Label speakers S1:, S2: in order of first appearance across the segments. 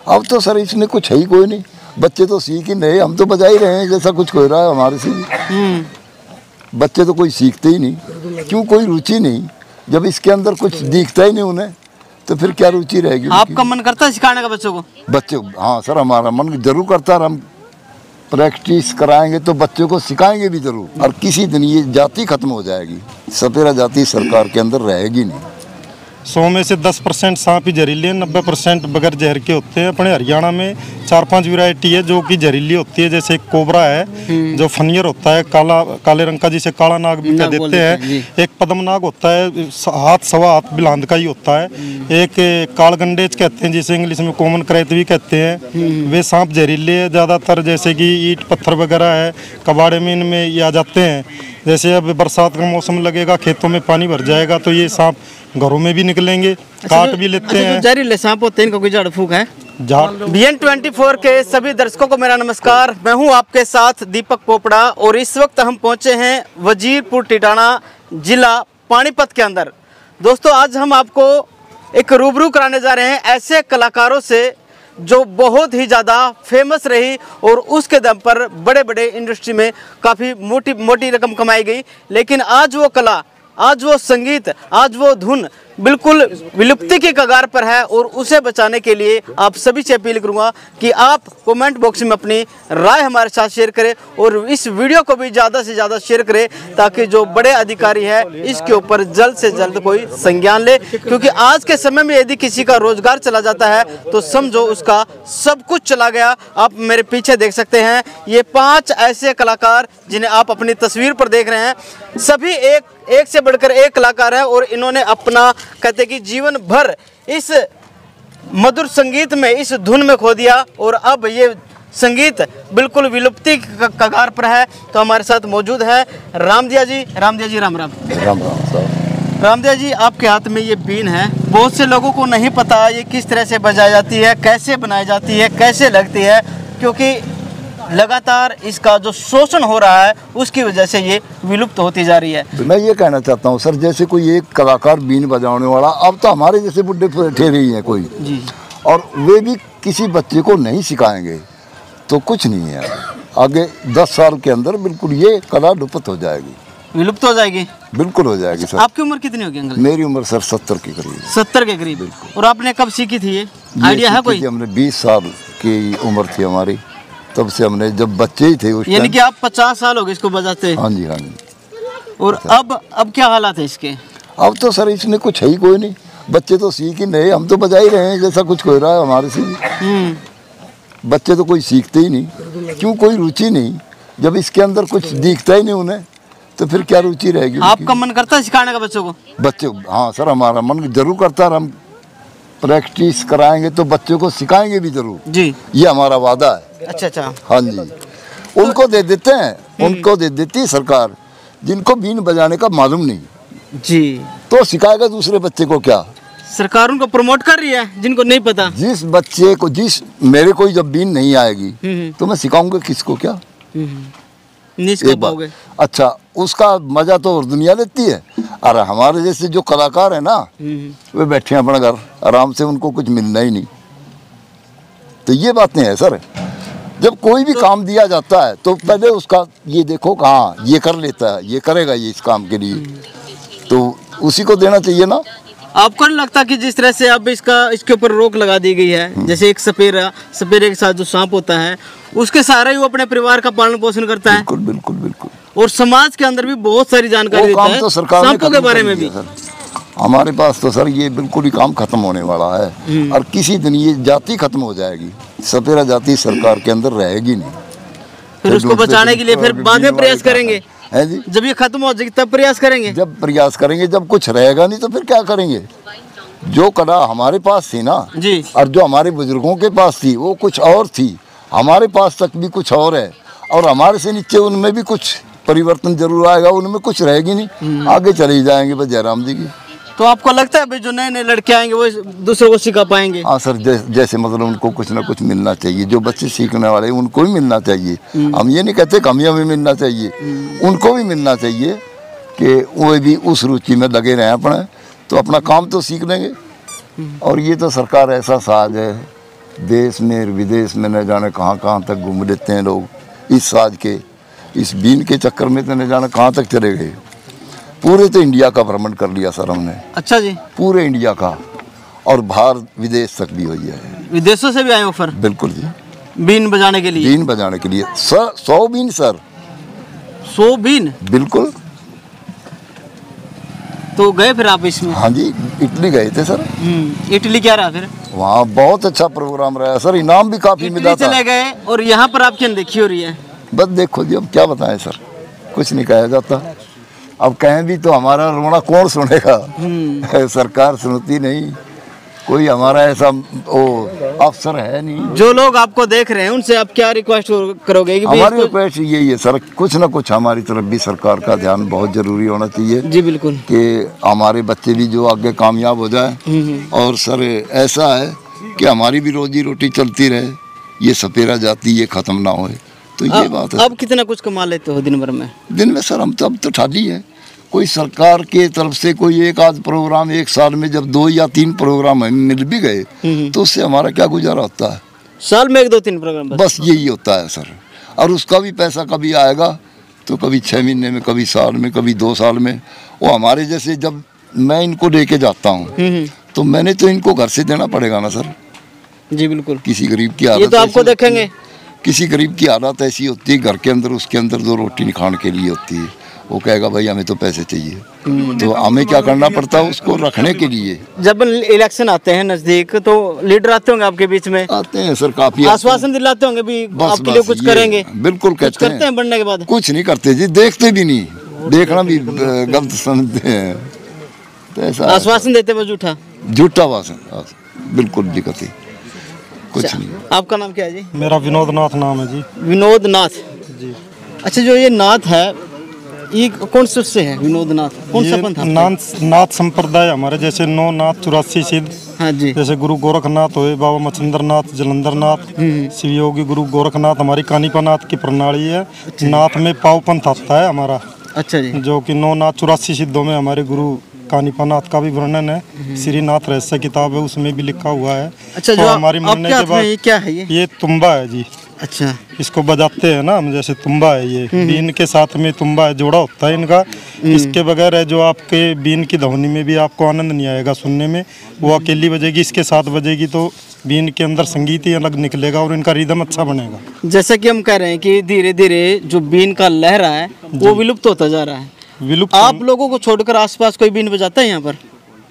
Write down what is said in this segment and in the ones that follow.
S1: अब तो सर इसमें कुछ है ही कोई नहीं, बच्चे तो सीख ही नहीं, हम तो बजा ही रहे हैं जैसा कुछ हो रहा है हमारे से भी। बच्चे तो कोई सीखते ही नहीं, क्यों कोई रुचि नहीं। जब इसके अंदर कुछ दिखता ही नहीं उन्हें तो फिर क्या रुचि रहेगी।
S2: आपका मन करता है सिखाने का बच्चों को?
S1: बच्चे, हाँ सर, हमारा मन जरूर करता है। हम प्रैक्टिस कराएंगे तो बच्चों को सिखाएंगे भी जरूर। और किसी दिन ये जाति खत्म हो जाएगी, सपेरा जाति सरकार के अंदर रहेगी नहीं।
S3: 100 में से 10% सांप ही जहरीले हैं, 90% बगैर जहर के होते हैं। अपने हरियाणा में 4-5 वैरायटी है जो कि जहरीली होती है। जैसे एक कोबरा है जो फनियर होता है, काले रंग का, जिसे काला नाग भी कह देते हैं। एक पद्मनाग होता है, हाथ सवा हाथ बिलांद का ही होता है। एक कालगंडेज कहते हैं जिसे इंग्लिश में कॉमन करैत भी कहते हैं। वे सांप जहरीले है ज़्यादातर, जैसे कि ईंट पत्थर वगैरह है, कबाड़े में इनमें ये आ जाते हैं। जैसे अब बरसात का मौसम लगेगा, खेतों में पानी भर जाएगा तो ये सांप घरों में भी निकलेंगे, काट भी लेते हैं।
S2: जहरीले सांप होते हैं, इनका कोई झाड़ फूक है? BN24 के सभी दर्शकों को मेरा नमस्कार। मैं हूं आपके साथ दीपक पोपड़ा और इस वक्त हम पहुंचे हैं वजीरपुर टिटाना जिला पानीपत के अंदर। दोस्तों, आज हम आपको एक रूबरू कराने जा रहे हैं ऐसे कलाकारों से जो बहुत ही ज़्यादा फेमस रही और उसके दम पर बड़े बड़े इंडस्ट्री में काफ़ी मोटी रकम कमाई गई। लेकिन आज वो कला, आज वो संगीत, आज वो धुन बिल्कुल विलुप्ति के कगार पर है और उसे बचाने के लिए आप सभी से अपील करूंगा कि आप कमेंट बॉक्स में अपनी राय हमारे साथ शेयर करें और इस वीडियो को भी ज़्यादा से ज़्यादा शेयर करें ताकि जो बड़े अधिकारी है इसके ऊपर जल्द से जल्द कोई संज्ञान ले। क्योंकि आज के समय में यदि किसी का रोजगार चला जाता है तो समझो उसका सब कुछ चला गया। आप मेरे पीछे देख सकते हैं ये 5 ऐसे कलाकार जिन्हें आप अपनी तस्वीर पर देख रहे हैं। सभी एक से बढ़कर एक कलाकार है और इन्होंने अपना, कहते कि जीवन भर इस मधुर संगीत में, इस धुन में खो दिया और अब ये संगीत बिल्कुल विलुप्ति कगार पर है। तो हमारे साथ मौजूद है रामदिया जी। रामदिया जी, राम राम।
S1: राम राम साहब।
S2: रामदिया जी, आपके हाथ में ये बीन है, बहुत से लोगों को नहीं पता ये किस तरह से बजाई जाती है, कैसे बनाई जाती है, कैसे लगती है, क्योंकि लगातार इसका जो शोषण हो रहा है उसकी वजह से ये विलुप्त होती जा रही है।
S1: मैं ये कहना चाहता हूँ सर, जैसे कोई एक कलाकार बीन बजाने वाला, अब तो हमारे जैसे बुढ़े ठहरे ही हैं कोई
S2: जी,
S1: और वे भी किसी बच्चे को नहीं सिखाएंगे तो कुछ नहीं है। आगे 10 साल के अंदर बिल्कुल ये कला लुप्त हो जाएगी,
S2: विलुप्त हो जाएगी।
S1: बिल्कुल हो जाएगी सर।
S2: आपकी उम्र कितनी होगी अंकल?
S1: मेरी उम्र सर 70 के करीब।
S2: 70 के करीब। और आपने कब सीखी थी ये आइडिया है कोई?
S1: हमने 20 साल की उम्र थी हमारी, तब से हमने, जब बच्चे ही थे उस
S2: यानी कि आप 50 साल हो गए इसको बजाते?
S1: हाँ जी, हाँ जी।
S2: और अब क्या हालात है इसके?
S1: अब तो सर इसमें कुछ है ही कोई नहीं, बच्चे तो सीख ही नहीं, हम तो बजा ही रहे हैं जैसा कुछ हो रहा है हमारे से भी। बच्चे तो कोई सीखते ही नहीं, क्यों कोई रुचि नहीं। जब इसके अंदर कुछ दिखता ही नहीं उन्हें तो फिर क्या रुचि रहेगी।
S2: आपका मन करता है सिखाने का बच्चों को?
S1: बच्चे, हाँ सर, हमारा मन जरूर करता है। हम प्रैक्टिस कराएंगे तो बच्चों को सिखाएंगे भी जरूर जी, ये हमारा वादा है।
S2: अच्छा।
S1: हाँ जी, उनको दे देते हैं, उनको दे देती है सरकार जिनको बीन बजाने का मालूम नहीं
S2: जी,
S1: तो सिखाएगा दूसरे बच्चे को क्या?
S2: सरकार उनको प्रमोट कर रही है जिनको नहीं पता।
S1: जिस बच्चे को, मेरे कोई जब बीन नहीं आएगी तो मैं सिखाऊंगा किसको क्या?
S2: नहीं सिखा पाओगे।
S1: अच्छा, उसका मजा तो और दुनिया लेती है। अरे हमारे जैसे जो कलाकार है ना, वे बैठे हैं अपना घर आराम से, उनको कुछ मिलना ही नहीं। तो ये बातें हैं सर। जब कोई भी काम दिया जाता है तो पहले उसका ये देखो कहाँ ये कर लेता है, ये करेगा ये इस काम के लिए, तो उसी को देना चाहिए ना।
S2: आपको नहीं लगता कि जिस तरह से अब इसके ऊपर रोक लगा दी गई है, जैसे एक सपेरे के साथ जो सांप होता है उसके सहारे ही वो अपने परिवार का पालन पोषण करता है?
S1: बिल्कुल बिल्कुल बिल्कुल।
S2: और समाज के अंदर भी बहुत सारी जानकारी देता है
S1: तो सरकार
S2: सांपों के बारे में भी।
S1: हमारे पास तो सर ये बिल्कुल ही काम खत्म होने वाला है और किसी दिन ये जाति खत्म हो जाएगी, सपेरा जाति सरकार के अंदर रहेगी नहीं।
S2: फिर उसको बचाने के लिए फिर बाद में प्रयास करेंगे
S1: है जी।
S2: जब ये खत्म हो जाएगी तब प्रयास करेंगे।
S1: जब प्रयास करेंगे, जब कुछ रहेगा नहीं तो फिर क्या करेंगे? जो कला हमारे पास थी ना
S2: जी,
S1: और जो हमारे बुजुर्गों के पास थी वो कुछ और थी, हमारे पास तक भी कुछ और है और हमारे से नीचे उनमें भी कुछ परिवर्तन जरूर आएगा, उनमें कुछ रहेगी नहीं, आगे चले ही जाएंगे बस जयराम जी की।
S2: तो आपको लगता है भाई जो नए नए लड़के आएंगे वो दूसरों को सिखा पाएंगे?
S1: हाँ सर, जैसे मतलब उनको कुछ ना कुछ मिलना चाहिए, जो बच्चे सीखने वाले हैं उनको भी मिलना चाहिए। हम ये नहीं कहते कमियाँ भी मिलना चाहिए, उनको भी मिलना चाहिए कि वो भी उस रुचि में लगे रहें अपने, तो अपना काम तो सीख लेंगे। और ये तो सरकार ऐसा साज है देश में विदेश में न जाने कहाँ कहाँ तक घूम लेते हैं लोग। इस साज के इस बीन के चक्कर में तो न जाने कहाँ तक चले गए। पूरे तो इंडिया का भ्रमण कर लिया सर हमने।
S2: अच्छा जी। पूरे
S1: इंडिया का, और बाहर विदेश तक भी हुई है।
S2: विदेशों से भी आए ऑफर?
S1: बिल्कुल जी।
S2: बीन बजाने के लिए?
S1: बीन बजाने के लिए सर 100 बीन सर।
S2: 100 बीन?
S1: बिल्कुल।
S2: तो गए फिर आप इसमें?
S1: हाँ जी, इटली गए थे सर।
S2: इटली क्या रहा फिर?
S1: वहाँ बहुत अच्छा प्रोग्राम रहा सर, इनाम भी काफी मिला था।
S2: चले गए और यहाँ पर आपकी अनदेखी हो रही है।
S1: बस देखो जी, अब क्या बताएं सर, कुछ नहीं कहा जाता। अब कहें भी तो हमारा रोना कौन सुनेगा? सरकार सुनती नहीं, कोई हमारा ऐसा अफसर है नहीं।
S2: जो लोग आपको देख रहे हैं उनसे आप क्या रिक्वेस्ट करोगे? कि
S1: हमारी रिक्वेस्ट यही है सर, कुछ ना कुछ हमारी तरफ भी सरकार का ध्यान बहुत जरूरी होना चाहिए।
S2: जी बिल्कुल।
S1: कि हमारे बच्चे भी जो आगे कामयाब हो जाए। और सर ऐसा है कि हमारी भी रोजी रोटी चलती रहे, ये सपेरा जाती ये खत्म ना हो, तो ये बात है।
S2: अब कितना कुछ कमा लेते हो दिन भर में?
S1: दिन में सर हम तो अब तो ठाली है। कोई सरकार के तरफ से कोई एक आध प्रोग्राम, एक साल में जब 2 या 3 प्रोग्राम हमें मिल भी गए तो उससे हमारा क्या गुजारा होता है?
S2: साल में 1-2-3 प्रोग्राम
S1: बस यही होता है सर। और उसका भी पैसा कभी आएगा तो कभी 6 महीने में, कभी साल में, कभी 2 साल में। वो हमारे जैसे जब मैं इनको लेके जाता हूँ तो मैंने तो इनको घर से देना पड़ेगा ना सर।
S2: जी बिल्कुल।
S1: किसी गरीब की हालत,
S2: ये तो आपको देखेंगे,
S1: किसी गरीब की हालत ऐसी होती है घर के अंदर, उसके अंदर 2 रोटी खाने के लिए होती है, वो कहेगा भाई हमें तो पैसे चाहिए। तो हमें क्या करना पड़ता है उसको रखने के लिए।
S2: जब इलेक्शन आते हैं नजदीक तो लीडर आते होंगे आपके बीच में?
S1: आते हैं सर, काफी
S2: आश्वासन दिलाते होंगे भी आपके लिए कुछ करेंगे।
S1: बिल्कुल
S2: करते हैं बनने के बाद?
S1: कुछ नहीं करते जी, देखते भी नहीं, देखना भी गलत समझते हैं। तो ऐसा
S2: आश्वासन देते हुए
S1: झूठा आश्वासन, बिल्कुल दिक्कत कुछ नहीं।
S2: आपका नाम क्या है जी?
S3: मेरा विनोद नाथ नाम है जी।
S2: विनोद नाथ
S3: जी।
S2: अच्छा, जो ये नाथ है ये कौन से है? विनोद नाथ कौन सा पंथ?
S3: नाथ संप्रदाय हमारे जैसे 9 नाथ 84 सिद्ध।
S2: हाँ जी।
S3: जैसे गुरु गोरखनाथ हुए, बाबा मच्छिंद्र नाथ, जलंधर नाथ, शिवयोगी गुरु गोरखनाथ हमारी कानिपा नाथ की प्रणाली है। नाथ में पाव पंथ आता है हमारा।
S2: अच्छा जी।
S3: जो कि 9 नाथ 84 सिद्धों में हमारे गुरु कानिपा नाथ का भी वर्णन है। श्रीनाथ रहस्य किताब है, उसमें भी लिखा हुआ है।
S2: अच्छा,
S3: तो हमारी मरने के बाद
S2: ये क्या है?
S3: ये तुम्बा है जी।
S2: अच्छा,
S3: इसको बजाते हैं ना हम, जैसे तुम्बा है ये। बीन के साथ में तुम्बा है, जोड़ा होता है इनका। इसके बगैर है जो आपके बीन की ध्वनि में भी आपको आनंद नहीं आएगा सुनने में, वो अकेली बजेगी। इसके साथ बजेगी तो बीन के अंदर संगीत ही अलग निकलेगा और इनका रिदम अच्छा बनेगा।
S2: जैसा कि हम कह रहे हैं कि धीरे धीरे जो बीन का लहरा है वो विलुप्त होता जा रहा है।
S3: विलुप्त।
S2: आप लोगों को छोड़कर आसपास कोई बीन बजाता है यहाँ पर?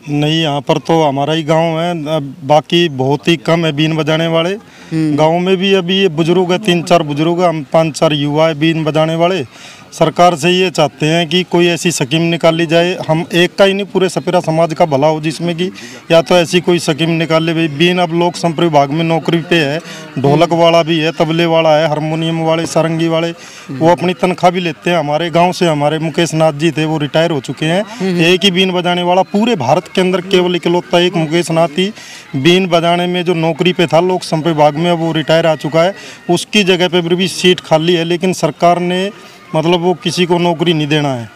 S3: नहीं, यहाँ पर तो हमारा ही गांव है, बाकी बहुत ही कम है बीन बजाने वाले। गांव में भी अभी ये बुजुर्ग है, 3-4 बुजुर्ग, हम 5-4 युवा है बीन बजाने वाले। सरकार से ये चाहते हैं कि कोई ऐसी स्कीम निकाली जाए, हम एक का ही नहीं पूरे सपेरा समाज का भला हो, जिसमें कि या तो ऐसी कोई स्कीम निकाले। भाई बीन अब लोक संपर्क विभाग में नौकरी पे है, ढोलक वाला भी है, तबले वाला है, हारमोनियम वाले, सारंगी वाले, वो अपनी तनख्वाह भी लेते हैं। हमारे गाँव से हमारे मुकेश नाथ जी थे, वो रिटायर हो चुके हैं। एक ही बीन बजाने वाला पूरे भारत के अंदर केवल इकलौता एक मुकेश नाथ ही बीन बजाने में जो नौकरी पे था लोक संपर्क विभाग में, वो रिटायर आ चुका है। उसकी जगह पे भी सीट खाली है, लेकिन सरकार ने मतलब वो किसी को नौकरी नहीं देना है।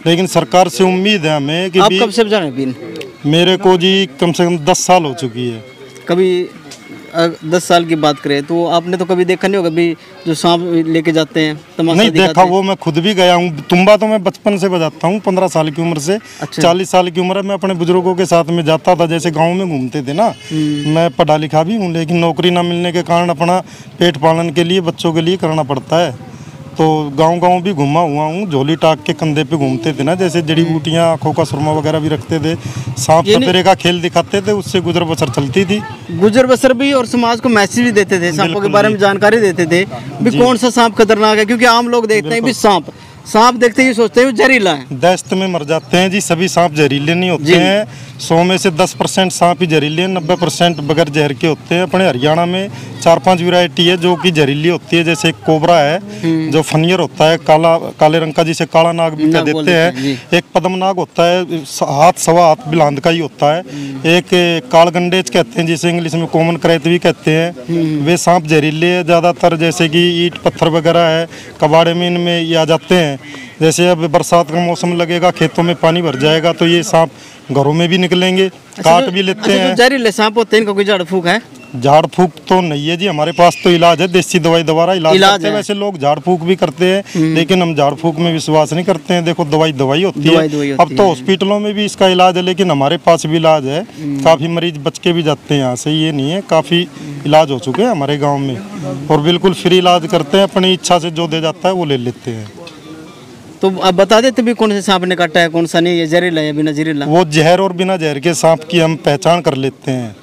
S3: लेकिन सरकार से उम्मीद है हमें कि
S2: आप कब से बजा रहे हैं बीन?
S3: मेरे को जी कम से कम 10 साल हो चुकी है।
S2: कभी 10 साल की बात करें तो आपने तो कभी देखा नहीं होगा भी जो सांप लेके जाते हैं तमाशा?
S3: नहीं देखा, वो मैं खुद भी गया हूँ। तुम्बा तो मैं बचपन से बजाता हूँ, 15 साल की उम्र से।
S2: अच्छा।
S3: 40 साल की उम्र है, मैं अपने बुजुर्गों के साथ में जाता था, जैसे गाँव में घूमते थे ना। मैं पढ़ा लिखा भी हूँ, लेकिन नौकरी ना मिलने के कारण अपना पेट पालन के लिए बच्चों के लिए करना पड़ता है। तो गांव भी घुमा हुआ हूँ, झोली टाक के कंधे पे घूमते थे ना, जैसे जड़ी बूटियाँ, आँखों का सुरमा वगैरह भी रखते थे, सांप सपेरे का खेल दिखाते थे, उससे गुजर बसर चलती थी।
S2: गुजर बसर भी, और समाज को मैसेज भी देते थे, सांपों के बारे में जानकारी देते थे भी कौन सा सांप खतरनाक है। क्योंकि आम लोग देखते हैं भी सांप देखते ही सोचते हैं जहरीला है,
S3: दस्त में मर जाते हैं जी। सभी सांप जहरीले नहीं होते हैं, 100 में से 10% सांप ही जहरीले हैं, 90% बगैर जहर के होते हैं। अपने हरियाणा में 4-5 वैरायटी है जो कि जहरीली होती है। जैसे एक कोबरा है जो फनियर होता है, काले रंग का, जिसे काला नाग भी कह देते हैं। एक पद्मनाग होता है, हाथ सवा हाथ बिलांद का ही होता है। एक कालगंडेज कहते हैं, जिसे इंग्लिश में कॉमन करैत भी कहते हैं। वे सांप जहरीले है ज़्यादातर, जैसे कि ईंट पत्थर वगैरह है, कबाड़े में इनमें ये आ जाते हैं। जैसे अब बरसात का मौसम लगेगा, खेतों में पानी भर जाएगा, तो ये सांप घरों में भी निकलेंगे, काट भी लेते हैं।
S2: जो जहरीले सांप होते हैं इनका कोई झाड़ फूक है?
S3: झाड़ फूक तो नहीं है जी, हमारे पास तो इलाज है, देसी दवाई द्वारा इलाज करते हैं। वैसे लोग झाड़ फूक भी करते हैं, लेकिन हम झाड़ फूक में विश्वास नहीं करते हैं। देखो दवाई होती है। अब तो हॉस्पिटलों में भी इसका इलाज है, लेकिन हमारे पास भी इलाज है। काफ़ी मरीज बच के भी जाते हैं यहाँ से, ये नहीं है, काफ़ी इलाज हो चुके हैं हमारे गाँव में, और बिल्कुल फ्री इलाज करते हैं। अपनी इच्छा से जो दे जाता है वो ले लेते हैं।
S2: तो आप बता देते भी कौन से सांप ने काटा है, कौन सा नहीं, ये जहरीला है या बिना जहरीला?
S3: वो जहर और बिना जहर के सांप की हम पहचान कर लेते हैं।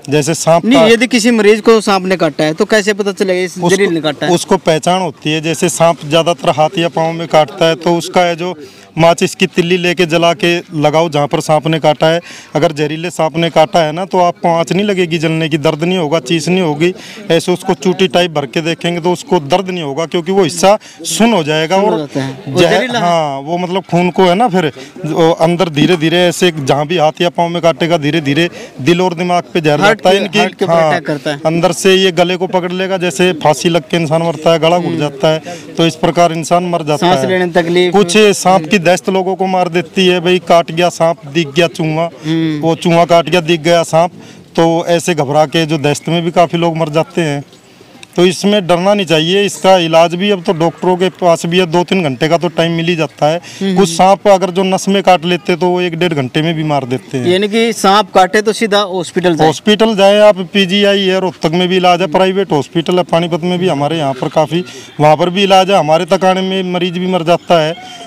S3: जैसे सांप
S2: नहीं, यदि किसी मरीज को सांप ने काटा है तो कैसे पता चलेगा इस जहरीले ने काटा है?
S3: उसको पहचान होती है। जैसे सांप ज्यादातर हाथ या पाँव में काटता है, तो उसका है जो माचिस की तिल्ली लेके जला के लगाओ जहाँ पर सांप ने काटा है। अगर जहरीले सांप ने काटा है ना, तो आपको आँच नहीं लगेगी जलने की, दर्द नहीं होगा, चीस नहीं होगी। ऐसे उसको चूटी टाइप भर के देखेंगे तो उसको दर्द नहीं होगा, क्योंकि वो हिस्सा सुन हो जाएगा। और जहर, हाँ, वो मतलब खून को है ना, फिर अंदर धीरे धीरे ऐसे जहाँ भी हाथ या पाँव में काटेगा धीरे धीरे दिल और दिमाग पे जहर जाता है इनकी। हाँ, अंदर से ये गले को पकड़ लेगा, जैसे फांसी लग के इंसान मरता है, गला घुट जाता है, तो इस प्रकार इंसान मर जाता है।
S2: सांस लेने में तकलीफ।
S3: कुछ सांप की दस्त लोगों को मार देती है, भाई काट गया सांप, दिख गया चूहा, वो चूहा काट गया, दिख गया सांप, तो ऐसे घबरा के जो दस्त में भी काफ़ी लोग मर जाते हैं। तो इसमें डरना नहीं चाहिए। इसका इलाज भी अब तो डॉक्टरों के पास भी है, 2-3 घंटे का तो टाइम मिल ही जाता है। कुछ सांप अगर जो नस में काट लेते तो वो 1-1.5 घंटे में भी मार देते हैं।
S2: यानी कि सांप काटे तो सीधा हॉस्पिटल
S3: जाए आप। PGI है, रोहतक में भी इलाज है, प्राइवेट हॉस्पिटल है, पानीपत में भी हमारे यहाँ पर काफ़ी, वहाँ पर भी इलाज है। हमारे तक आने में मरीज भी मर जाता है।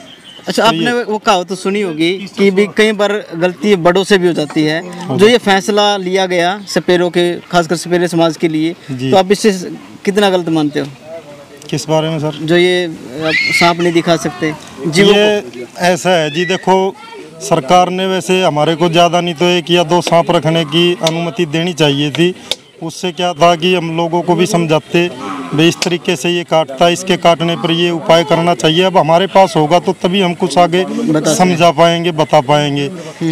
S2: अच्छा, आपने वो कहावत तो सुनी होगी कि भी कई बार गलती बड़ों से भी हो जाती है। जो ये फैसला लिया गया सपेरों के, खासकर सपेरे समाज के लिए, तो आप इससे कितना गलत मानते हो?
S3: किस बारे में सर?
S2: जो ये सांप नहीं दिखा सकते जी,
S3: ये ऐसा है जी, देखो सरकार ने वैसे हमारे को ज़्यादा नहीं तो 1 या 2 सांप रखने की अनुमति देनी चाहिए थी। उससे क्या था कि हम लोगों को भी समझाते, भाई इस तरीके से ये काटता है, इसके काटने पर ये उपाय करना चाहिए। अब हमारे पास होगा तो तभी हम कुछ आगे समझा पाएंगे, बता पाएंगे।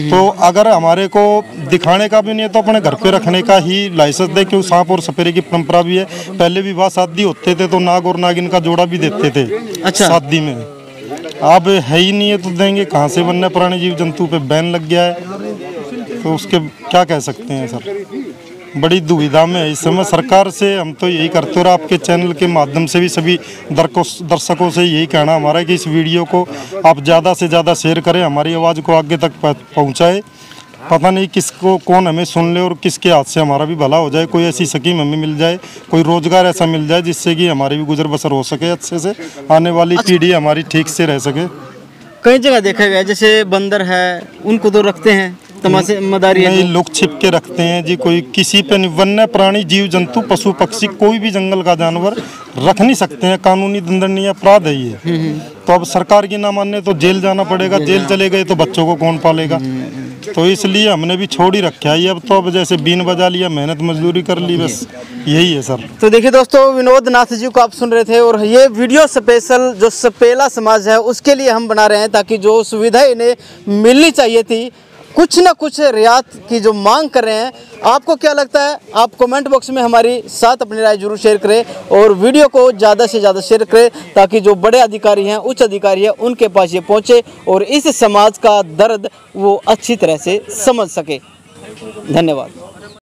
S3: तो अगर हमारे को दिखाने का भी नहीं है तो अपने घर पे रखने का ही लाइसेंस दे, क्योंकि सांप और सपेरे की परंपरा भी है। पहले विवाह शादी होते थे तो नाग और नागिन का जोड़ा भी देते थे। अच्छा, शादी में। अब है ही नहीं है तो देंगे कहाँ से? वन्य प्राणी जीव जंतु पे बैन लग गया है, तो उसके क्या कह सकते हैं सर? बड़ी दुविधा में है इस समय सरकार से। हम तो यही करते, और आपके चैनल के माध्यम से भी सभी दर्शकों से यही कहना हमारा है कि इस वीडियो को आप ज़्यादा से ज़्यादा शेयर करें, हमारी आवाज़ को आगे तक पहुँचाए। पता नहीं किसको कौन हमें सुन ले और किसके हाथ से हमारा भी भला हो जाए। कोई ऐसी स्कीम हमें मिल जाए, कोई रोजगार ऐसा मिल जाए जिससे कि हमारी भी गुजर बसर हो सके अच्छे से, आने वाली पीढ़ी हमारी ठीक से रह सके।
S2: कई जगह देखा गया, जैसे बंदर है उनको तो रखते हैं, तमाशे मदारी
S3: नहीं, लुक छिप के रखते हैं जी। कोई किसी पे नहीं, वन्य प्राणी जीव जंतु पशु पक्षी कोई भी जंगल का जानवर रख नहीं सकते हैं, कानूनी दंडनीय अपराध है ये। तो अब सरकार की ना मानने तो जेल जाना पड़ेगा, जेल चले गए तो बच्चों को कौन पालेगा? तो इसलिए हमने भी छोड़ ही रखा है। अब तो अब जैसे बीन बजा लिया, मेहनत मजदूरी कर ली, बस यही है सर।
S2: तो देखिए दोस्तों, विनोद नाथ जी को आप सुन रहे थे, और ये वीडियो स्पेशल जो सपेला समाज है उसके लिए हम बना रहे हैं, ताकि जो सुविधा इन्हें मिलनी चाहिए थी, कुछ ना कुछ रियायत की जो मांग कर रहे हैं। आपको क्या लगता है? आप कमेंट बॉक्स में हमारी साथ अपनी राय जरूर शेयर करें, और वीडियो को ज़्यादा से ज़्यादा शेयर करें, ताकि जो बड़े अधिकारी हैं, उच्च अधिकारी हैं, उनके पास ये पहुँचे और इस समाज का दर्द वो अच्छी तरह से समझ सके। धन्यवाद।